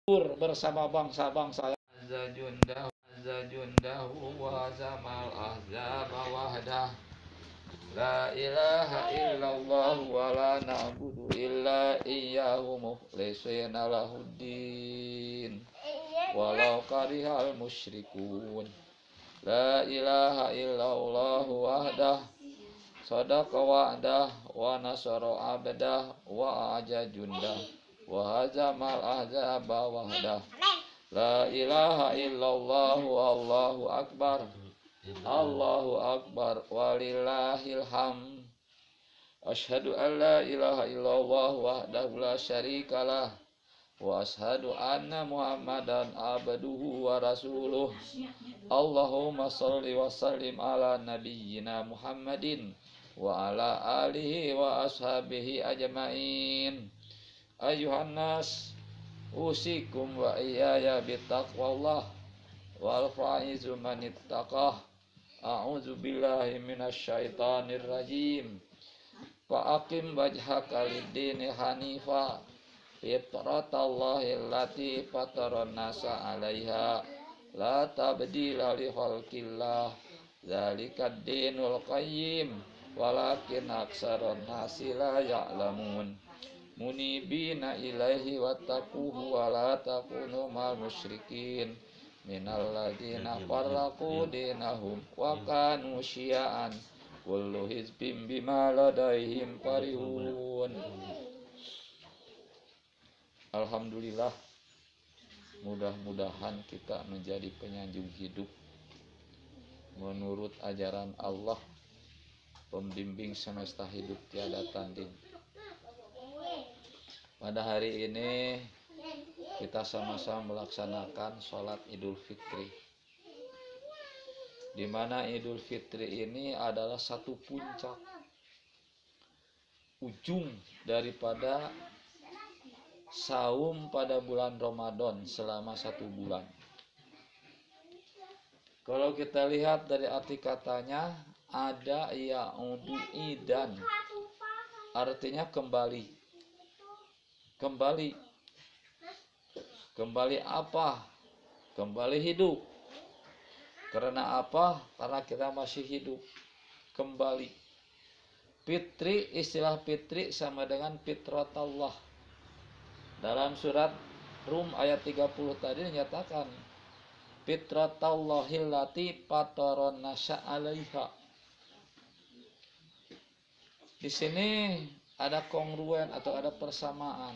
bersama bangsa-bangsa jundahu wa zamal ahzaba wahdah la ilaha illallah wa la na'budu illa iyyahu mukhlishina lahuddin walau karihal musyrikun la ilaha illallah wahdah sadaqa wa'dah wa nasara abdah wa aja jundah wa hazamal ahzaba wahdah la ilaha illallah wallahu akbar Allahu akbar walillahil hamd asyhadu an la ilaha illallah wahdahu la syarikalah wa asyhadu anna muhammadan abduhu wa rasuluh Allahumma shalli wa sallim ala nabiyyina Muhammadin wa ala alihi wa ashabihi ajmain ayuhan nas usikum wa iyaya bittaqwallah wal faizu man ittaqah a'udzu billahi minasyaitonir rajim fa aqim wajhaka lid-dini hanifa fitratallahi allati fataran nasa 'alaiha la tabdila li khalqillah zalikad dinul qayyim walakin aksarun nasi la ya'lamun munibina ilaihi wattaquhu wa la takunu mal musyrikin minal ladzina farraqu dinahum wa kanu syi'an kullu hizbin bima ladaihim farihun. Alhamdulillah, mudah-mudahan kita menjadi penyanjung hidup menurut ajaran Allah, pembimbing semesta hidup tiada tanding. Pada hari ini kita sama-sama melaksanakan sholat Idul Fitri, di mana Idul Fitri ini adalah satu puncak ujung daripada saum pada bulan Ramadan selama 1 bulan. Kalau kita lihat dari arti katanya, ada ya'udu idan, artinya kembali. Kembali apa? Kembali hidup. Karena apa? Karena kita masih hidup. Kembali. Fitri, istilah fitri sama dengan fitratullah. Dalam surat Rum ayat 30 tadi dinyatakan fitratullahil lati fataron nasa 'alaiha. Di sini ada kongruen atau ada persamaan.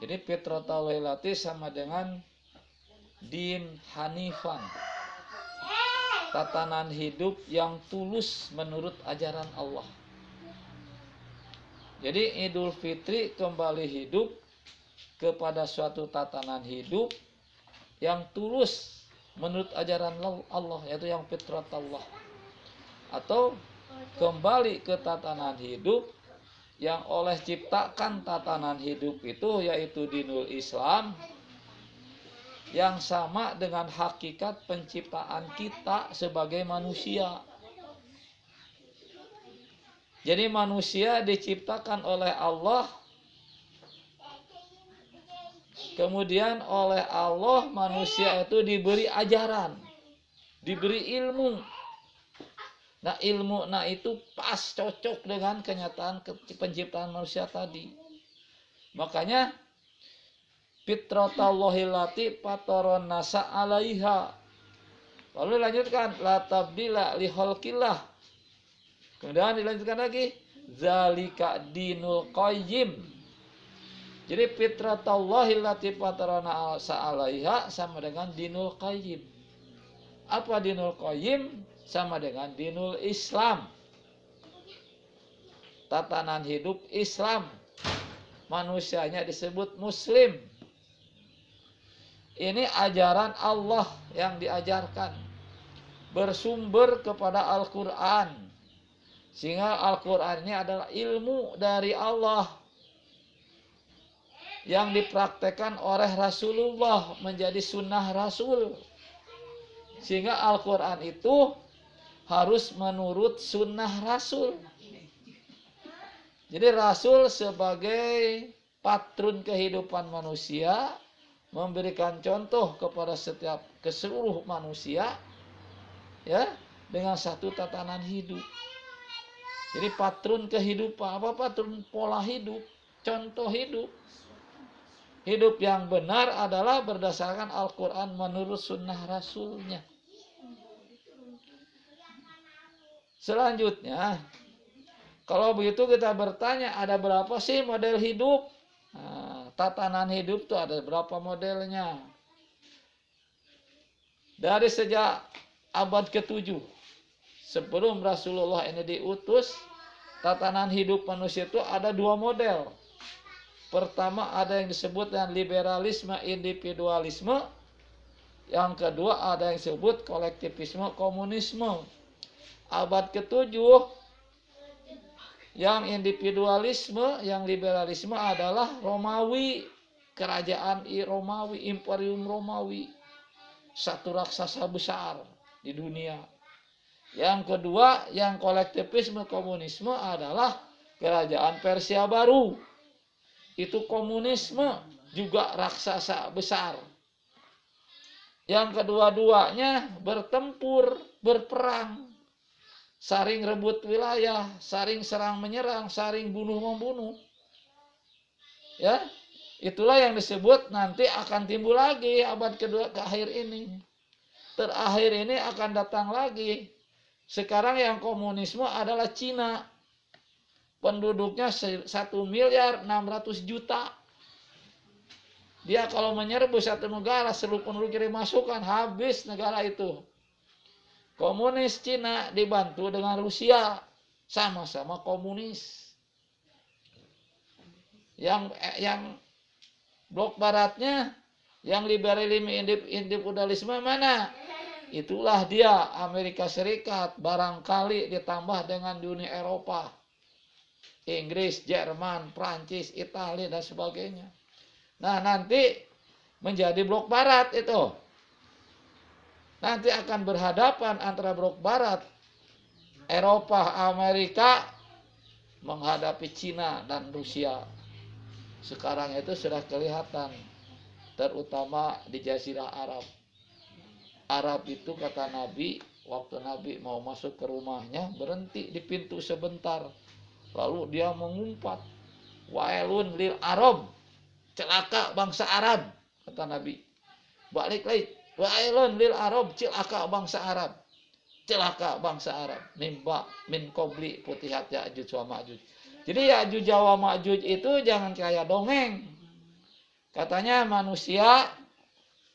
Jadi fitratullahil lati sama dengan din hanifan, tatanan hidup yang tulus menurut ajaran Allah. Jadi Idul Fitri kembali hidup kepada suatu tatanan hidup yang tulus menurut ajaran Allah, yaitu yang fitratullah, atau kembali ke tatanan hidup yang oleh ciptakan tatanan hidup itu, yaitu dinul Islam, yang sama dengan hakikat penciptaan kita sebagai manusia. Jadi manusia diciptakan oleh Allah, kemudian oleh Allah manusia itu diberi ajaran, diberi ilmu. Nah ilmu itu pas cocok dengan kenyataan penciptaan manusia tadi. Makanya fitratullahil lati fataron nasa 'alaiha. Lalu dilanjutkan la tabdila li khalqillah. Kemudian dilanjutkan lagi zalika dinul qayyim. Jadi fitratullahil lati fataron nasa 'alaiha sama dengan dinul qayyim. Apa dinul qayyim? Sama dengan dinul Islam, tatanan hidup Islam, manusianya disebut muslim. Ini ajaran Allah yang diajarkan, bersumber kepada Al-Quran, sehingga Al-Quran ini adalah ilmu dari Allah yang dipraktekkan oleh Rasulullah menjadi sunnah Rasul, sehingga Al-Quran itu harus menurut sunnah Rasul. Jadi Rasul sebagai patron kehidupan manusia, memberikan contoh kepada keseluruh manusia, ya, dengan satu tatanan hidup. Jadi patron kehidupan, apa patron pola hidup, contoh hidup. Hidup yang benar adalah berdasarkan Al-Quran menurut sunnah Rasulnya. Selanjutnya, kalau begitu kita bertanya, ada berapa sih model hidup? Nah, tatanan hidup itu ada berapa modelnya? Dari sejak abad ke-7, sebelum Rasulullah ini diutus, tatanan hidup manusia itu ada dua model. Pertama ada yang disebut dengan liberalisme individualisme. Yang kedua ada yang disebut kolektivisme komunisme. Abad ke-7 yang individualisme, yang liberalisme adalah Romawi, kerajaan Romawi, Imperium Romawi, satu raksasa besar di dunia. Yang kedua, yang kolektivisme komunisme adalah kerajaan Persia baru. Itu komunisme, juga raksasa besar. Yang kedua-duanya bertempur, berperang, saling rebut wilayah, saling serang menyerang, saling bunuh membunuh. Ya, itulah yang disebut nanti akan timbul lagi abad kedua ke akhir ini. Terakhir ini akan datang lagi. Sekarang yang komunisme adalah Cina. Penduduknya 1.600.000.000. Dia kalau menyerbu satu negara, seluruh penduduk kirim masukan, habis negara itu. Komunis Cina dibantu dengan Rusia, sama-sama komunis. Yang blok baratnya, yang liberalisme individualisme mana? Itulah dia Amerika Serikat, barangkali ditambah dengan Uni Eropa, Inggris, Jerman, Prancis, Italia dan sebagainya. Nah, nanti menjadi blok barat itu. Nanti akan berhadapan antara blok barat, Eropa, Amerika menghadapi Cina dan Rusia. Sekarang itu sudah kelihatan, terutama di Jazirah Arab. Arab itu kata Nabi, waktu Nabi mau masuk ke rumahnya, berhenti di pintu sebentar. Lalu dia mengumpat, wailun lil Arab, celaka bangsa Arab, kata Nabi. Balik lagi, wailun lil Arab, celaka bangsa Arab, celaka bangsa Arab. Mimba min qabli putihat Ya'juj wa Ma'juj. Jadi Ya'juj wa Ma'juj itu jangan kayak dongeng. Katanya manusia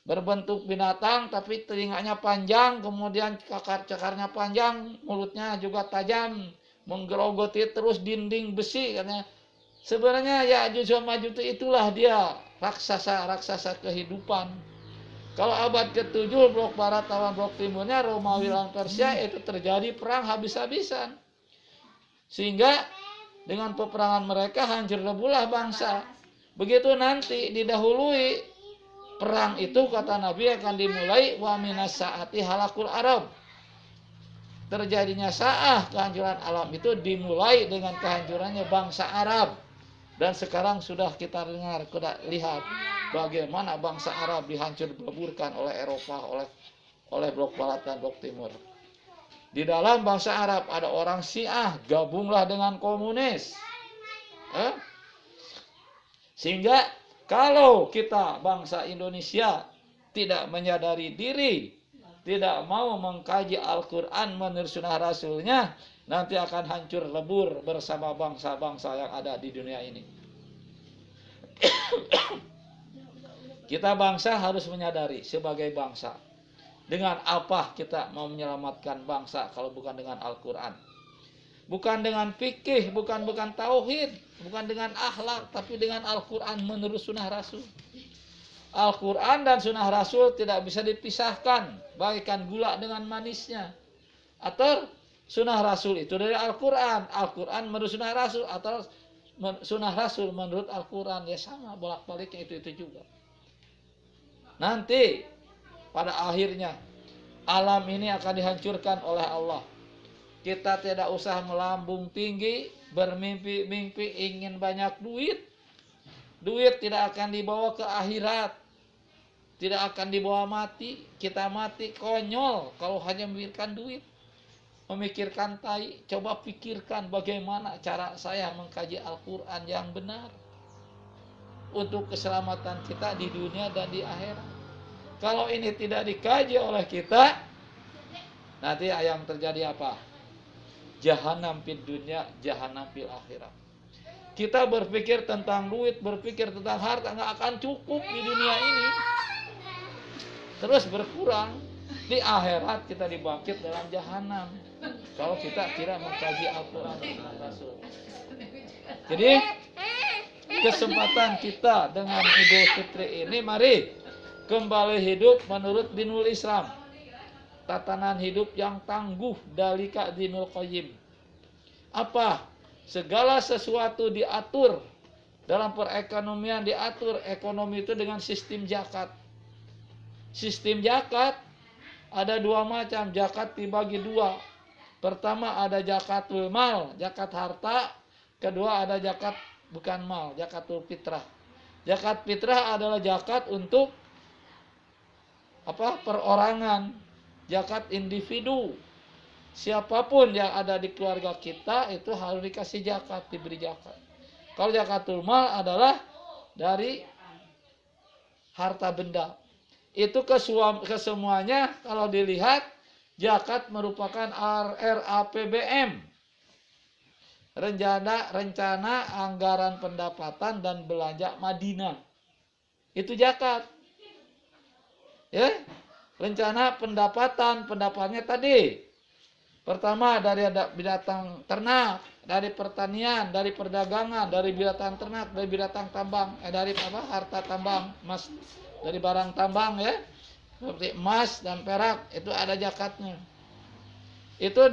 berbentuk binatang tapi telinganya panjang, kemudian cakarnya panjang, mulutnya juga tajam, menggerogoti terus dinding besi. Karena sebenarnya Ya'juj wa Ma'juj itulah dia raksasa kehidupan. Kalau abad ke-7 blok barat lawan blok timurnya, Romawi lawan Persia, itu terjadi perang habis-habisan. Sehingga dengan peperangan mereka hancur lebulah bangsa. Begitu nanti didahului perang itu, kata Nabi, akan dimulai wa minas saati halakul Arab. Terjadinya sa'ah, kehancuran alam itu dimulai dengan kehancurannya bangsa Arab. Dan sekarang sudah kita dengar, kita lihat bagaimana bangsa Arab dihancur leburkan oleh Eropa, oleh blok barat dan blok timur. Di dalam bangsa Arab ada orang Syiah, gabunglah dengan komunis. Sehingga kalau kita bangsa Indonesia tidak menyadari diri, tidak mau mengkaji Al-Quran menurut sunnah Rasulnya, nanti akan hancur lebur bersama bangsa-bangsa yang ada di dunia ini. Kita bangsa harus menyadari sebagai bangsa. Dengan apa kita mau menyelamatkan bangsa kalau bukan dengan Al-Quran? Bukan dengan fikih, bukan tauhid, bukan dengan akhlak, tapi dengan Al-Quran menurut sunnah Rasul. Al-Quran dan sunnah Rasul tidak bisa dipisahkan, bagaikan gula dengan manisnya. Atau sunnah Rasul itu dari Al-Quran, Al-Quran menurut sunnah Rasul, atau sunnah Rasul menurut Al-Quran, ya sama, bolak-baliknya itu juga. Nanti pada akhirnya alam ini akan dihancurkan oleh Allah. Kita tidak usah melambung tinggi, bermimpi-mimpi ingin banyak duit. Duit tidak akan dibawa ke akhirat, tidak akan dibawa mati. Kita mati konyol kalau hanya memikirkan duit, memikirkan tai. Coba pikirkan bagaimana cara saya mengkaji Al-Quran yang benar untuk keselamatan kita di dunia dan di akhirat. Kalau ini tidak dikaji oleh kita, nanti yang terjadi apa? Jahanam fid dunya, jahanam fil akhirat. Kita berpikir tentang duit, berpikir tentang harta, nggak akan cukup di dunia ini. Terus berkurang. Di akhirat kita dibangkit dalam jahanam kalau kita tidak mengkaji Al-Quran dan Rasul. Jadi kesempatan kita dengan Idul Fitri ini, mari kembali hidup menurut dinul Islam, tatanan hidup yang tangguh dalika dinul qayyim. Apa? Segala sesuatu diatur dalam perekonomian, diatur ekonomi itu dengan sistem zakat. Sistem zakat ada dua macam, zakat dibagi dua. Pertama ada zakatul mal, zakat harta. Kedua ada zakat bukan mal, zakatul fitrah. Zakat fitrah adalah zakat untuk perorangan, zakat individu. Siapapun yang ada di keluarga kita itu harus dikasih zakat, diberi zakat. Kalau zakatul mal adalah dari harta benda. Itu kesemuanya kalau dilihat zakat merupakan RAPBM. Rencana anggaran pendapatan dan belanja Madinah. Itu zakat. Ya. Rencana pendapatannya tadi. Pertama dari binatang ternak, dari pertanian, dari perdagangan, dari binatang ternak, dari binatang tambang, dari harta tambang, emas, dari barang tambang ya, seperti emas dan perak, itu ada zakatnya. Itu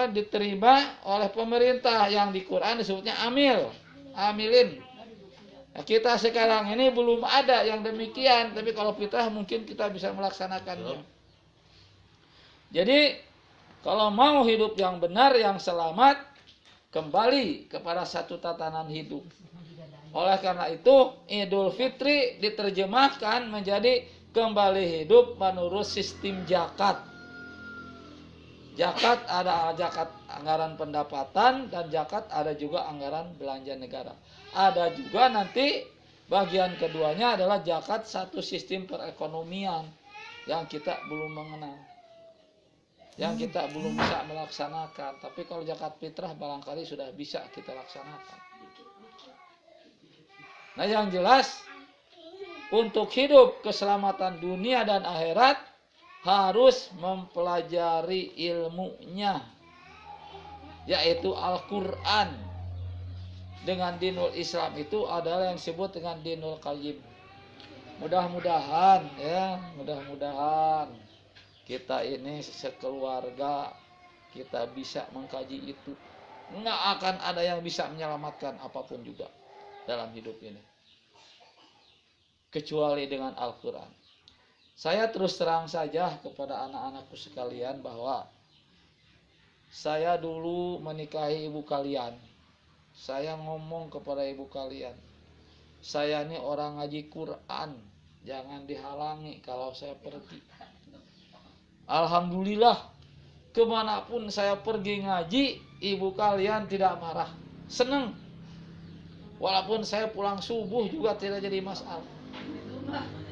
diterima oleh pemerintah yang di Quran disebutnya amilin. Nah, kita sekarang ini belum ada yang demikian, tapi kalau fitrah mungkin kita bisa melaksanakannya. Jadi kalau mau hidup yang benar, yang selamat, kembali kepada satu tatanan hidup. Oleh karena itu, Idul Fitri diterjemahkan menjadi kembali hidup menurut sistem zakat. Zakat ada zakat anggaran pendapatan dan zakat ada juga anggaran belanja negara. Ada juga nanti bagian keduanya adalah zakat satu sistem perekonomian yang kita belum mengenal, yang kita belum bisa melaksanakan. Tapi kalau zakat fitrah barangkali sudah bisa kita laksanakan. Nah, yang jelas untuk hidup keselamatan dunia dan akhirat harus mempelajari ilmunya, yaitu Al-Quran. Dengan dinul Islam itu adalah yang disebut dengan dinul qayyim. Mudah-mudahan kita ini sekeluarga kita bisa mengkaji itu. Nggak akan ada yang bisa menyelamatkan apapun juga dalam hidup ini kecuali dengan Al-Quran. Saya terus terang saja kepada anak-anakku sekalian bahwa saya dulu menikahi ibu kalian. Saya ngomong kepada ibu kalian, saya ini orang ngaji Quran, jangan dihalangi kalau saya pergi. Alhamdulillah, kemanapun saya pergi ngaji, ibu kalian tidak marah, seneng. Walaupun saya pulang subuh juga tidak jadi masalah.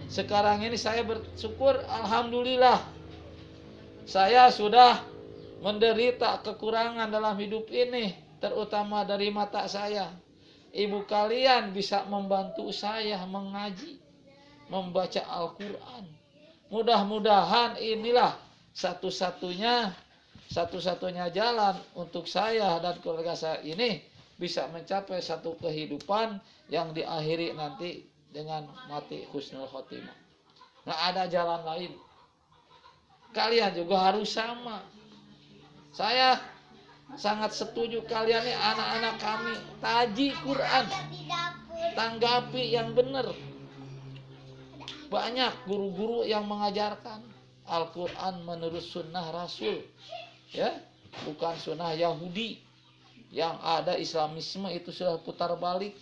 Sekarang ini saya bersyukur, alhamdulillah, saya sudah menderita kekurangan dalam hidup ini, terutama dari mata saya. Ibu kalian bisa membantu saya mengaji, membaca Al-Quran. Mudah-mudahan inilah satu-satunya jalan untuk saya dan keluarga saya ini bisa mencapai satu kehidupan yang diakhiri nanti dengan mati husnul khotimah. Nggak ada jalan lain. Kalian juga harus sama. Saya sangat setuju kalian nih, anak-anak kami taji Quran, tanggapi yang benar. Banyak guru-guru yang mengajarkan Al-Quran menurut sunnah Rasul, ya, bukan sunnah Yahudi yang ada Islamisme itu sudah putar balik.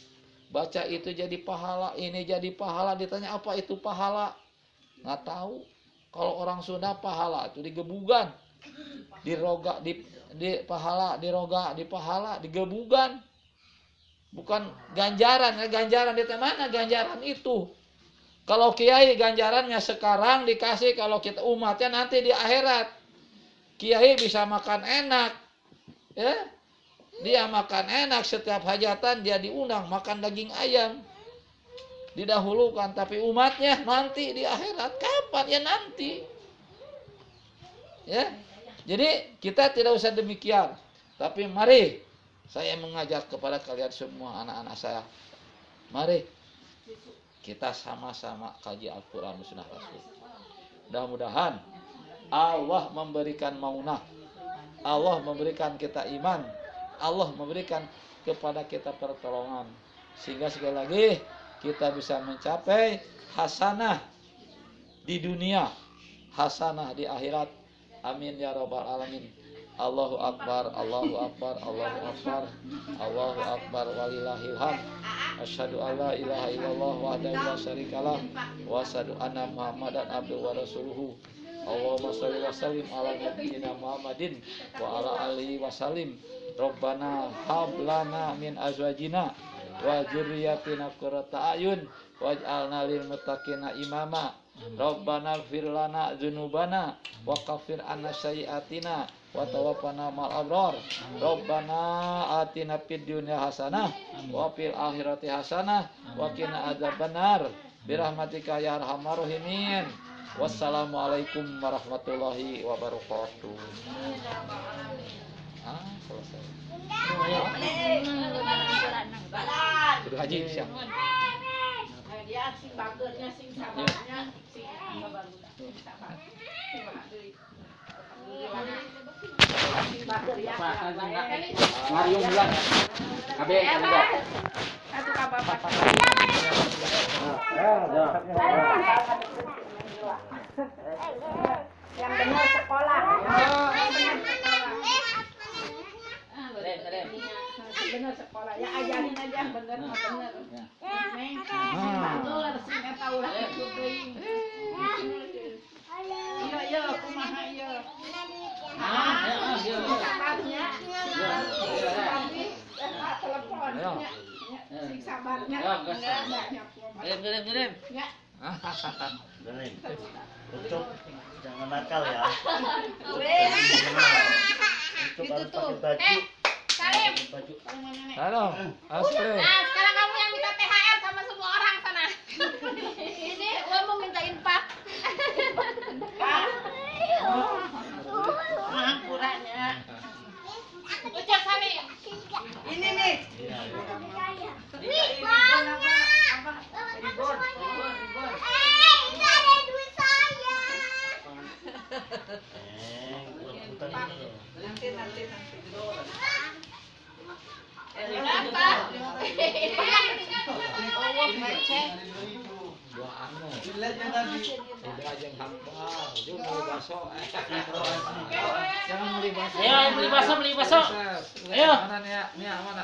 baca itu jadi pahala, ini jadi pahala. Ditanya apa itu pahala, nggak tahu. Kalau orang Sunda pahala itu digebugan, diroga, di pahala, diroga, di pahala, digebugan. Bukan ganjaran, ganjaran di mana ganjaran itu? Kalau kiai ganjarannya sekarang dikasih, kalau kita umatnya nanti di akhirat. Kiai bisa makan enak, ya, dia makan enak setiap hajatan dia diundang makan daging ayam, didahulukan. Tapi umatnya nanti di akhirat, kapan ya nanti, ya. Jadi kita tidak usah demikian. Tapi mari saya mengajak kepada kalian semua anak-anak saya, mari kita sama-sama kaji Al-Quran Sunnah Rasul. Mudah-mudahan Allah memberikan maunah, Allah memberikan kita iman, Allah memberikan kepada kita pertolongan, sehingga sekali lagi kita bisa mencapai hasanah di dunia, hasanah di akhirat. Amin ya rabbal alamin. Allahu akbar, Allahu akbar, Allahu akbar, Allahu akbar, walillahil hamd. Asyhadu an la ilaha illallah wahdahu la syarikalah wa asyhadu anna Muhammadan abduhu wa rasuluhu. Allahumma shalli wa sallim ala nabiyyina Muhammadin wa ala alihi wa sallim. Rabbana hab lana min azwajina wa dzurriyyatina qurrata a'yun waj'alna lil muttaqina imama. Rabbana ighfir lana dzunubana wa kaffir 'anna sayyi'atina wa tawaffana ma'al abrar. Rabbana atina fid dunya hasanah wa fil akhirati hasanah wa qina adzabannar birahmatika ya arhamar rahimin. Wassalamualaikum warahmatullahi wabarakatuh. Selesai. Sudah haji siap. Dia sing bagernya, sing sabarnya, sing sabar. Sing bager ya. Mariung bulan. Kabe juga. Atuh ka bapak. Yang benar sekolah. Benar sekolah. Ya ajarin aja benar mah benar. Neng. Betul sing tahu lah itu deui. Iya, kumaha ieu. Sabarnya. Telepon. Sing sabarnya. Ngirim. Ya. Ucup, jangan nakal ya. Ucup harus pakai baju. Salim. Baju. Halo, Asli. Nah, sekarang kamu yang minta THR sama semua orang sana. Ini gue mau minta infak. Puranya. Ucap Salim. Ini nih. Nanti. Jangan beli bakso. Ayo beli bakso. Ayo. Mana nih ya? Nih mana?